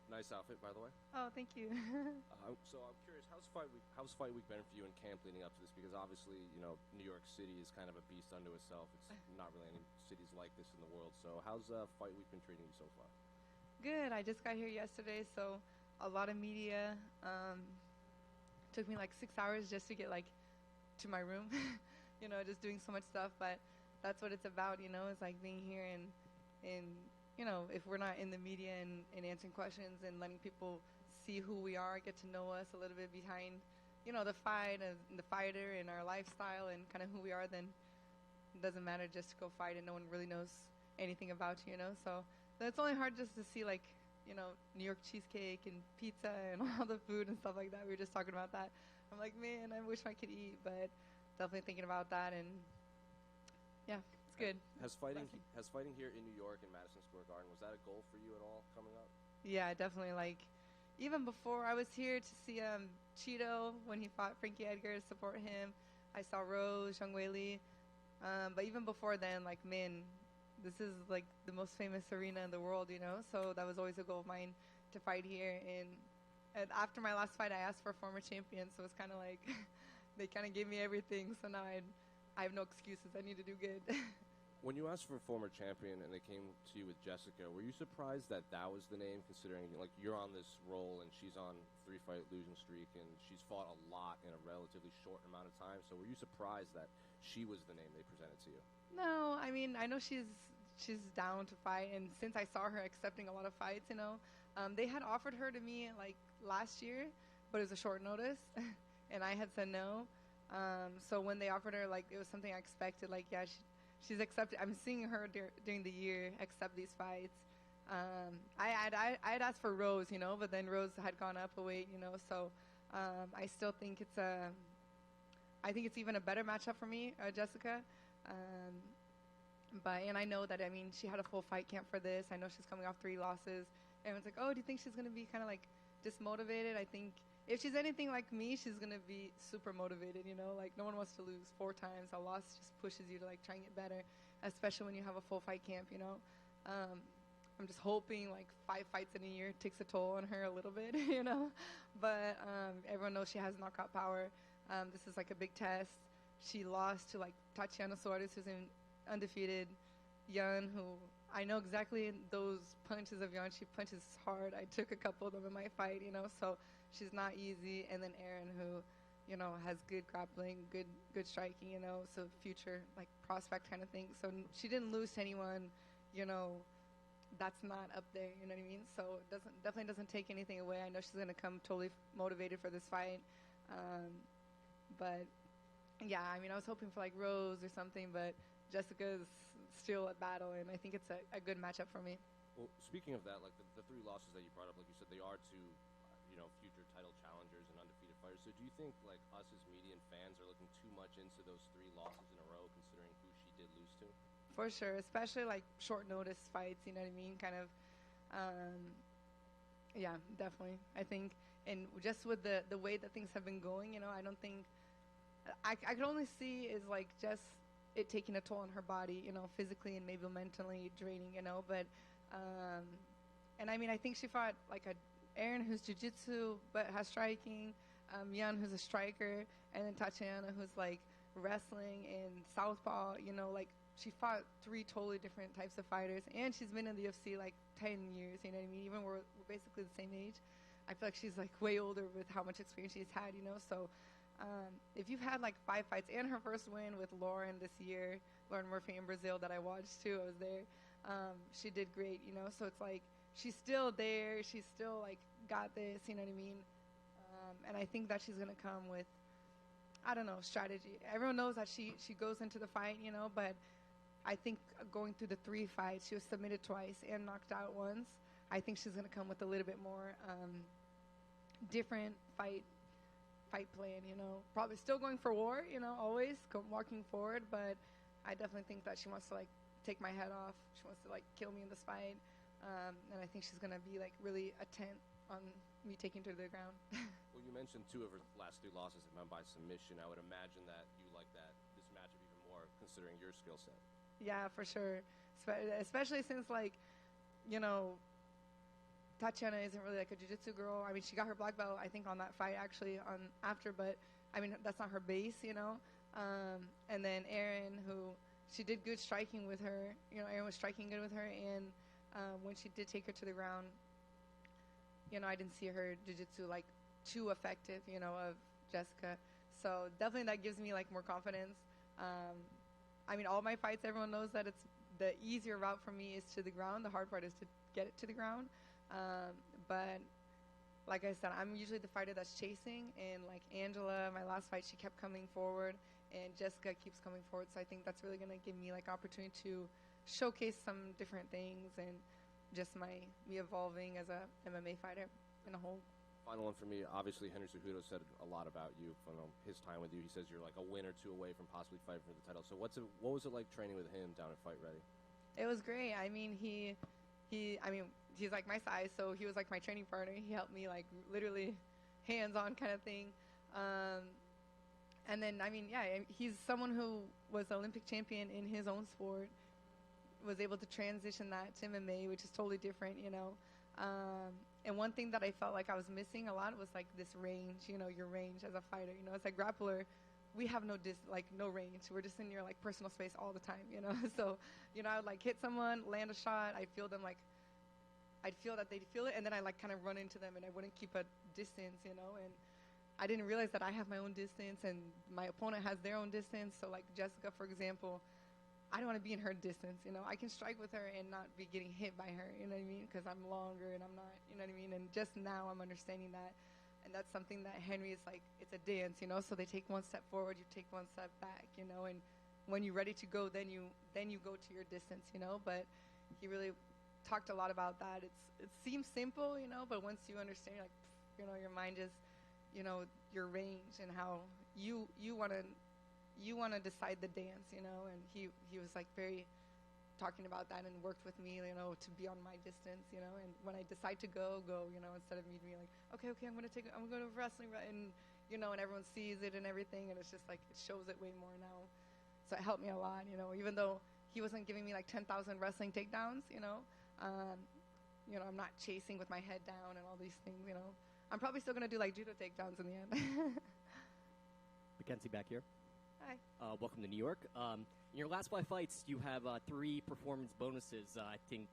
Nice outfit, by the way. Oh, thank you. So I'm curious, how's fight week been for you in camp leading up to this? Because obviously, New York City is kind of a beast unto itself. It's not really any cities like this in the world. So how's fight week been treating you so far? Good. I just got here yesterday, so a lot of media. Took me like 6 hours just to get like to my room. Just doing so much stuff, but that's what it's about. It's like being here and if we're not in the media and answering questions and letting people see who we are, get to know us a little bit behind, the fight and the fighter and our lifestyle and kind of who we are, then it doesn't matter just to go fight and no one really knows anything about you. So it's only hard just to see like, New York cheesecake and pizza and all the food and stuff like that. We were just talking about that. I'm like, man, I wish I could eat, but definitely thinking about that and yeah, it's good. Has fighting here in New York in Madison Square Garden, was that a goal for you at all coming up? Yeah, definitely. Like, even before I was here to see Cheeto when he fought Frankie Edgar to support him. I saw Rose, Zhang Weili. But even before then, like, man, this is like the most famous arena in the world, So that was always a goal of mine to fight here. And after my last fight, I asked for a former champion, so it's kind of like they kind of gave me everything. So now I have no excuses. I need to do good. When you asked for a former champion and they came to you with Jessica, were you surprised that that was the name, considering like you're on this role and she's on 3-fight losing streak and she's fought a lot in a relatively short amount of time? So were you surprised that she was the name they presented to you? No, I mean I know she's down to fight, and since I saw her accepting a lot of fights, they had offered her to me like last year, but it was a short notice, and I had said no. So when they offered her, like it was something I expected. Like yeah, she's accepted. I'm seeing her during the year accept these fights. I'd asked for Rose, but then Rose had gone up a weight, So I still think I think it's even a better matchup for me, Jessica. Um, and I know that she had a full fight camp for this. I know she's coming off 3 losses. Everyone's like, oh, do you think she's gonna be kind of like dismotivated? I think if she's anything like me, she's gonna be super motivated. Like no one wants to lose 4 times. A loss just pushes you to like try and get better, especially when you have a full fight camp. I'm just hoping like 5 fights in a year takes a toll on her a little bit. But everyone knows she has knockout power. This is like a big test. She lost to like Tatiana Suarez, who's undefeated. Yan, who I know exactly those punches of Yan. She punches hard. I took a couple of them in my fight, so she's not easy. And then Erin, who, has good grappling, good striking, so future like prospect kind of thing. So she didn't lose to anyone, that's not up there, you know what I mean? So it definitely doesn't take anything away. I know she's gonna come totally motivated for this fight. But yeah, I was hoping for like Rose or something, but Jessica's still at battle, and I think it's a good matchup for me. Well, speaking of that, like the 3 losses that you brought up, like you said, they are to, future title challengers and undefeated fighters. So do you think, like, us as media and fans are looking too much into those 3 losses in a row, considering who she did lose to? For sure, especially like short notice fights, you know what I mean? Kind of, yeah, definitely. I think, and just with the way that things have been going, I don't think, I could only see is like just it taking a toll on her body, physically and maybe mentally draining, but, and I think she fought like a Erin, who's jiu-jitsu but has striking, Yan, who's a striker, and then Tatiana, who's like wrestling and southpaw, like she fought 3 totally different types of fighters, and she's been in the UFC like 10 years, you know what I mean? Even we're basically the same age. I feel like she's like way older with how much experience she's had, so if you've had like 5 fights, and her first win with Lauren this year, Lauren Murphy in Brazil that I watched too, I was there, she did great, so it's like she's still there, she's still like got this, you know what I mean? And I think that she's going to come with, I don't know, strategy. Everyone knows that she goes into the fight, but I think going through the 3 fights, she was submitted twice and knocked out once. I think she's going to come with a little bit more different fight plan, probably still going for war, always walking forward, but I definitely think that she wants to like take my head off. She wants to like kill me in this fight. And I think she's going to be like really intent on me taking her to the ground. Well, you mentioned 2 of her last 3 losses have been by submission. I would imagine that you like this matchup even more, considering your skill set. Yeah, for sure. Especially since like, Tatiana isn't really like a jiu-jitsu girl. I mean, she got her black belt, I think, on that fight actually after, but I mean, that's not her base, you know. And then Erin, who she did good striking with her. You know, Erin was striking good with her, and when she did take her to the ground, you know, I didn't see her jiu-jitsu like too effective, you know, of Jessica. So definitely that gives me like more confidence. I mean, all my fights, everyone knows that it's the easier route for me is to the ground. The hard part is to get it to the ground. But like I said, I'm usually the fighter that's chasing, and like Angela, my last fight, she kept coming forward, and Jessica keeps coming forward. So I think that's really going to give me like opportunity to showcase some different things and just me evolving as a MMA fighter in a whole. Final one for me. Obviously, Henry Cejudo said a lot about you from his time with you. He says you're like a win or two away from possibly fighting for the title. So what was it like training with him down at Fight Ready? It was great. I mean, he's like my size, so he was like my training partner. He helped me like literally hands-on kind of thing. And then, I mean, yeah, he's someone who was Olympic champion in his own sport, was able to transition that to MMA, which is totally different, you know. And one thing that I felt like I was missing a lot was like this range, you know, your range as a fighter. You know, as a grappler, we have no range. We're just in your like personal space all the time, you know. So, you know, I would like hit someone, land a shot, I'd feel that they'd feel it, and then I like kind of run into them, and I wouldn't keep a distance, you know. And I didn't realize that I have my own distance, and my opponent has their own distance. So like Jessica, for example, I don't want to be in her distance, you know. I can strike with her and not be getting hit by her, you know what I mean? Because I'm longer and I'm not, you know what I mean? And just now I'm understanding that. And that's something that Henry is like, it's a dance, you know? So they take one step forward, you take one step back, you know? And when you're ready to go, then you go to your distance, you know? But he really talked a lot about that. It seems simple, you know, but once you understand, like, you know, your mind is, you know, your range and how you want to decide the dance, you know. And he was like very talking about that and worked with me, you know, to be on my distance, you know. And when I decide to go, you know, instead of me being like, okay, I'm going to wrestling, and you know, and everyone sees it and everything, and it's just like it shows it way more now. So it helped me a lot, you know, even though he wasn't giving me like 10,000 wrestling takedowns, you know. You know, I'm not chasing with my head down and all these things, you know. I'm probably still going to do like judo takedowns in the end. Mackenzie back here. Hi. Welcome to New York. In your last 5 fights, you have 3 performance bonuses. I think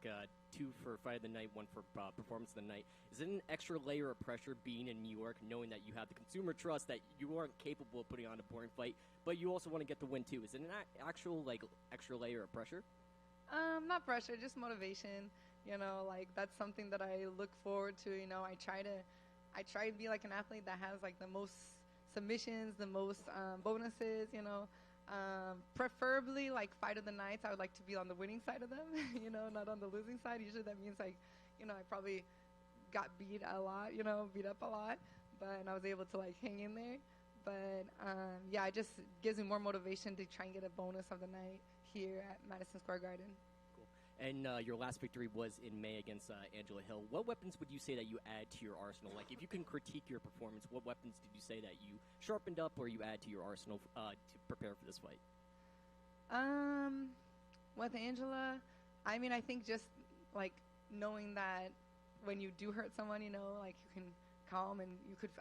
2 for Fight of the Night, 1 for Performance of the Night. Is it an extra layer of pressure being in New York, knowing that you have the consumer trust that you aren't capable of putting on a boring fight, but you also want to get the win too? Is it an actual like extra layer of pressure? Not pressure, just motivation. You know, like that's something that I look forward to. You know, I try to be like an athlete that has like the most submissions, the most bonuses. You know, preferably like Fight of the Nights, I would like to be on the winning side of them. You know, not on the losing side. Usually that means like, you know, I probably got beat up a lot, but I was able to like hang in there. But yeah, it just gives me more motivation to try and get a bonus of the night here at Madison Square Garden. And your last victory was in May against Angela Hill. What weapons would you say that you add to your arsenal? Like, if you can critique your performance, what weapons did you say that you sharpened up or you add to your arsenal to prepare for this fight? With Angela, I mean, I think just, like, knowing that when you do hurt someone, you know, like, you can calm and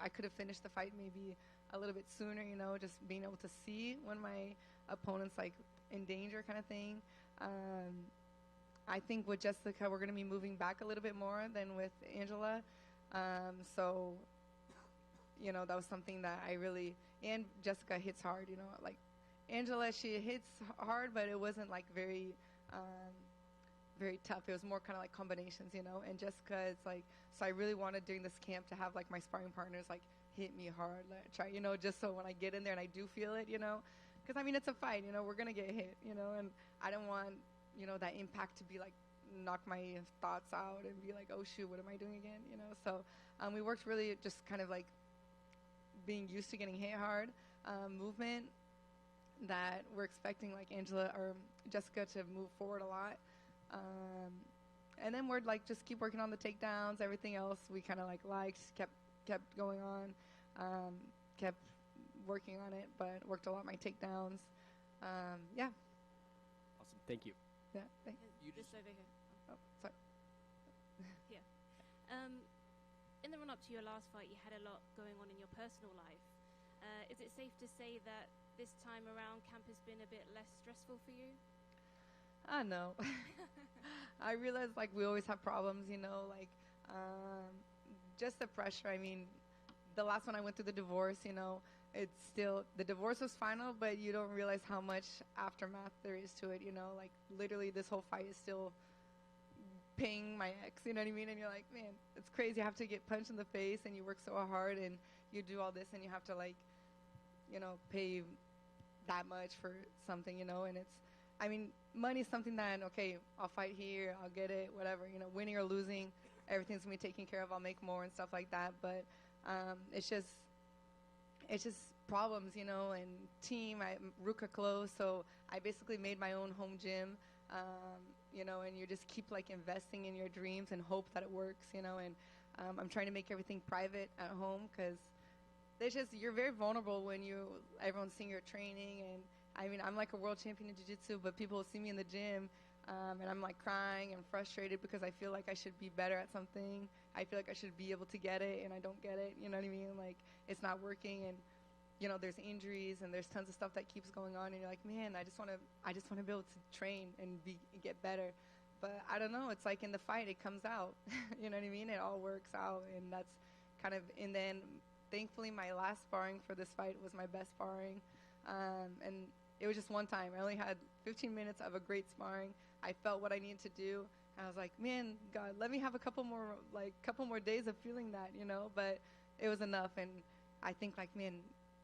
I could have finished the fight maybe a little bit sooner, you know, just being able to see when my opponent's, like, in danger kind of thing. I think with Jessica, we're going to be moving back a little bit more than with Angela. So, you know, that was something that I really, and Jessica hits hard, you know, like Angela, she hits hard, but it wasn't like very tough. It was more kind of like combinations, you know, and Jessica is like, so I really wanted during this camp to have like my sparring partners like hit me hard, like try, you know, just so when I get in there and I do feel it, you know, because I mean, it's a fight, you know, we're going to get hit, you know, and I don't want, you know, that impact to be like knock my thoughts out and be like, oh shoot, what am I doing again, you know? So we worked really just kind of like being used to getting hit hard, movement that we're expecting like Angela or Jessica to move forward a lot, and then we're like just keep working on the takedowns. Everything else we kind of like kept going on, kept working on it, but worked a lot my takedowns. Yeah. Awesome. Thank you. Yeah, thank you. Just over here. Oh, sorry. Yeah. In the run-up to your last fight, you had a lot going on in your personal life. Is it safe to say that this time around camp has been a bit less stressful for you? I know. I realize like we always have problems, like just the pressure. I mean, the last one I went through the divorce, it's still, the divorce was final, but you don't realize how much aftermath there is to it, like literally this whole fight is still paying my ex, you know what I mean? And you're like, man, it's crazy. You have to get punched in the face and you work so hard and you do all this and you have to like, pay that much for something, and it's, I mean, money is something that, okay, I'll fight here, I'll get it, whatever, winning or losing, everything's going to be taken care of, I'll make more and stuff like that, but it's just problems, and team, Ruka closed, so I basically made my own home gym, and you just keep, like, investing in your dreams and hope that it works, and I'm trying to make everything private at home, because you're very vulnerable when everyone's seeing your training, and I mean, I'm like a world champion in jiu-jitsu, but people will see me in the gym, and I'm like crying and frustrated because I feel like I should be better at something. I feel like I should be able to get it, and I don't get it. You know what I mean? Like, it's not working, and there's injuries, and there's tons of stuff that keeps going on, and you're like, man, I just want to be able to train and get better. But I don't know. It's like in the fight, it comes out. You know what I mean? It all works out, and that's kind of. And then, thankfully, my last sparring for this fight was my best sparring, and it was just one time. I only had 15 minutes of a great sparring. I felt what I needed to do. I was like, man, God, let me have a couple more days of feeling that, But it was enough, and I think, like, man,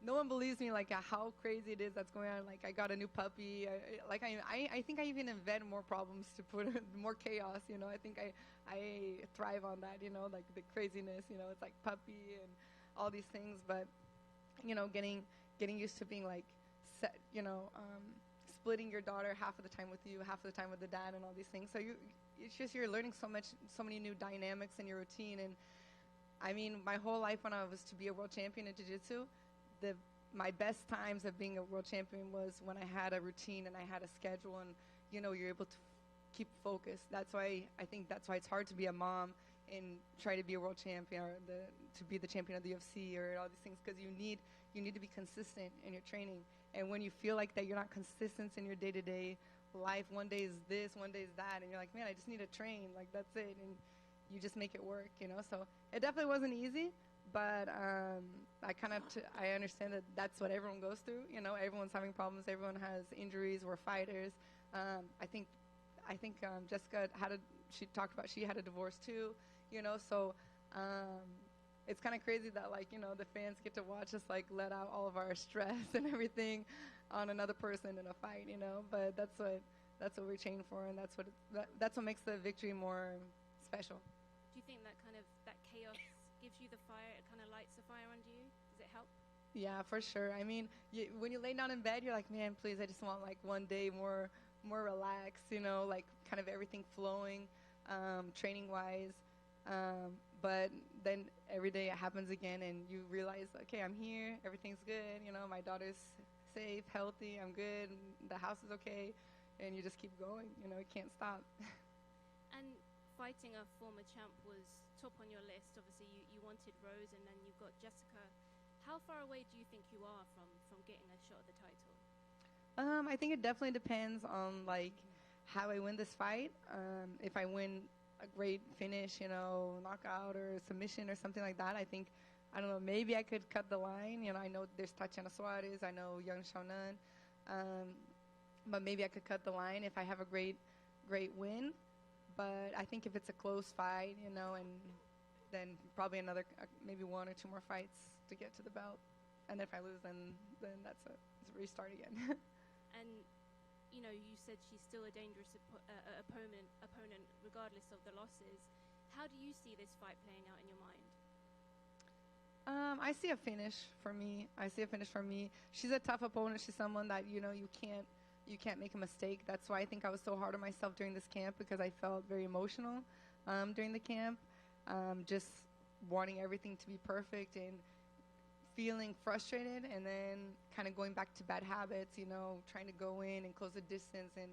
no one believes me, like, how crazy it is that's going on. Like, I got a new puppy. I think I even invent more problems to put more chaos. I think I thrive on that. Like the craziness. It's like puppy and all these things, but getting used to being like set, splitting your daughter half of the time with you, half of the time with the dad, and all these things. So you're learning so many new dynamics in your routine. And I mean, my whole life when I was to be a world champion in jiu-jitsu, my best times of being a world champion was when I had a routine and I had a schedule, and you're able to keep focused. That's why it's hard to be a mom and try to be a world champion, or to be the champion of the UFC or all these things, because you need to be consistent in your training. And when you feel like that you're not consistent in your day-to-day life, one day is this, one day is that, and you're like, man, I just need to train, like that's it, and you just make it work, So it definitely wasn't easy, but I understand that that's what everyone goes through. Everyone's having problems, everyone has injuries. We're fighters. I think Jessica she talked about she had a divorce too, So it's kind of crazy that the fans get to watch us let out all of our stress and everything on another person in a fight, But that's what we train for, and that's what makes the victory more special. Do you think that chaos gives you the fire? It kind of lights the fire under you. Does it help? Yeah, for sure. I mean, when you lay down in bed, you're like, man, please, I just want one day more relaxed, kind of everything flowing, training wise. But then every day it happens again, and you realize, okay, I'm here, everything's good, my daughter's safe, healthy, I'm good, the house is okay, and you just keep going, it can't stop. And fighting a former champ was top on your list. Obviously, you wanted Rose, and then you've got Jessica. How far away do you think you are from getting a shot at the title? I think it definitely depends on how I win this fight. If I win a great finish, knockout or submission or something like that, I think, I don't know, maybe I could cut the line. I know there's Tatiana Suarez, I know Young Xiaonan, but maybe I could cut the line if I have a great win. But I think if it's a close fight, and then probably another, maybe one or two more fights to get to the belt. And if I lose, then it's a restart again. And, you said she's still a dangerous opponent regardless of the losses. How do you see this fight playing out in your mind? I see a finish for me. She's a tough opponent. She's someone that, you can't make a mistake. That's why I think I was so hard on myself during this camp, because I felt very emotional during the camp, just wanting everything to be perfect and feeling frustrated, and then kind of going back to bad habits, trying to go in and close the distance, and,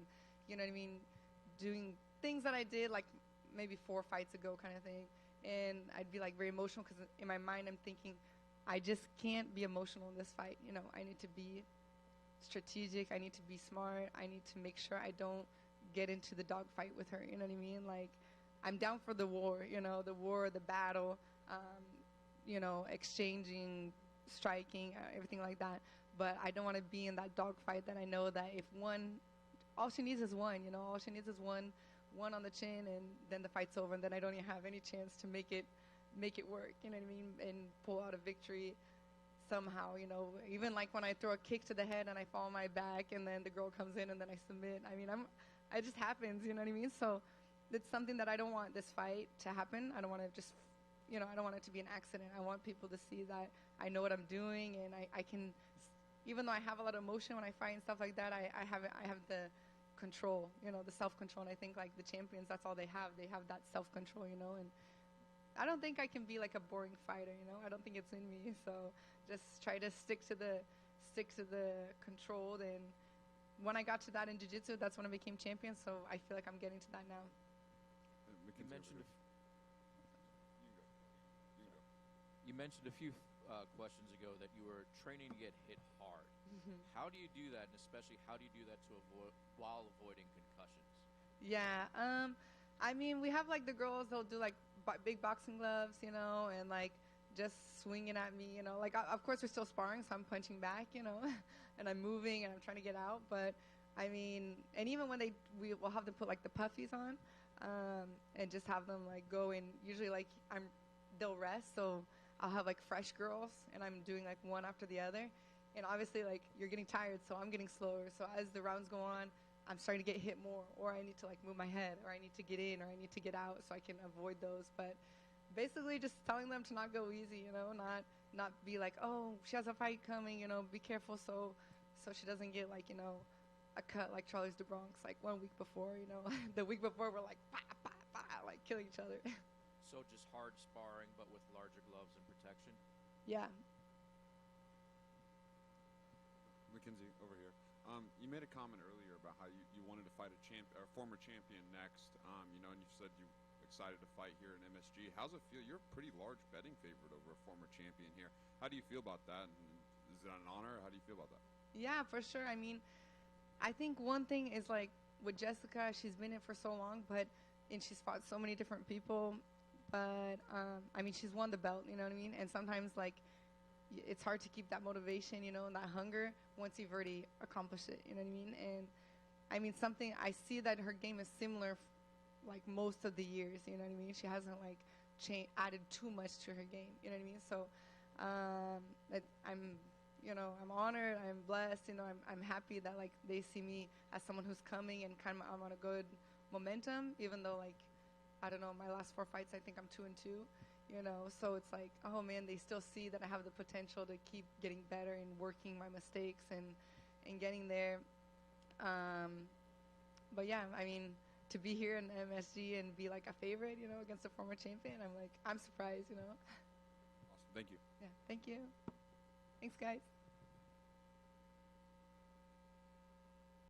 doing things that I did maybe 4 fights ago kind of thing. and I'd be like very emotional because in my mind I'm thinking, I just can't be emotional in this fight. You know, I need to be strategic. I need to be smart. I need to make sure I don't get into the dogfight with her. You know what I mean? Like, I'm down for the war. You know, the war, the battle. You know, exchanging, striking, everything like that. But I don't want to be in that dogfight that I know that if one, all she needs is one. You know, all she needs is one on the chin, and then the fight's over, and then I don't even have any chance to make it work. You know what I mean? And pull out a victory somehow. You know, even like when I throw a kick to the head and I fall on my back, and then the girl comes in and then I submit. I mean, it just happens. You know what I mean? So it's something that I don't want this fight to happen. I don't want to just, you know, I don't want it to be an accident. I want people to see that I know what I'm doing, and I can, even though I have a lot of emotion when I fight and stuff like that, I have the control, you know, the self-control. And I think like the champions, that's all they have. They have that self-control, you know. And I don't think I can be like a boring fighter, you know. I don't think it's in me. So just try to stick to the controlled. And when I got to that in jiu-jitsu, that's when I became champion. So I feel like I'm getting to that now. You mentioned a few questions ago that you were training to get hit hard. Mm-hmm. How do you do that, and especially how do you do that while avoiding concussions? Yeah, I mean, we have like the girls, they'll do like big boxing gloves, you know, and like just swinging at me, you know. Like, of course, we're still sparring, so I'm punching back, you know, and I'm moving and I'm trying to get out. But I mean, and even when we will have them put like the puffies on, and just have them like go in. Usually, like they'll rest, so I'll have like fresh girls, and I'm doing like one after the other. And obviously, like, you're getting tired, so I'm getting slower. So as the rounds go on, I'm starting to get hit more, or I need to like move my head, or I need to get in, or I need to get out, so I can avoid those. But basically, just telling them to not go easy, you know, not be like, oh, she has a fight coming, you know, be careful, so she doesn't get like, you know, a cut like Charlie's the Bronx like 1 week before, you know. The week before we're like like killing each other. So just hard sparring, but with larger gloves and protection? Yeah. Mackenzie, over here. You made a comment earlier about how you wanted to fight a former champion next, you know, and you said you're excited to fight here in MSG. How's it feel? You're a pretty large betting favorite over a former champion here. How do you feel about that? And is it an honor? How do you feel about that? Yeah, for sure. I mean, I think one thing is like with Jessica, she's been in for so long, and she's fought so many different people. But, I mean, she's won the belt, you know what I mean? And sometimes, like, it's hard to keep that motivation, you know, and that hunger once you've already accomplished it, you know what I mean? And, I mean, I see that her game is similar, like, most of the years, you know what I mean? She hasn't, like, added too much to her game, you know what I mean? So, I'm honored, I'm blessed, you know, I'm happy that, like, they see me as someone who's coming and kind of I'm on a good momentum, even though, like, I don't know, my last 4 fights, I think I'm 2-2, you know, so it's like, oh man, they still see that I have the potential to keep getting better and working my mistakes and getting there. But yeah, I mean, to be here in MSG and be like a favorite, you know, against a former champion, I'm surprised, you know. Awesome. Thank you. Yeah, thank you. Thanks, guys.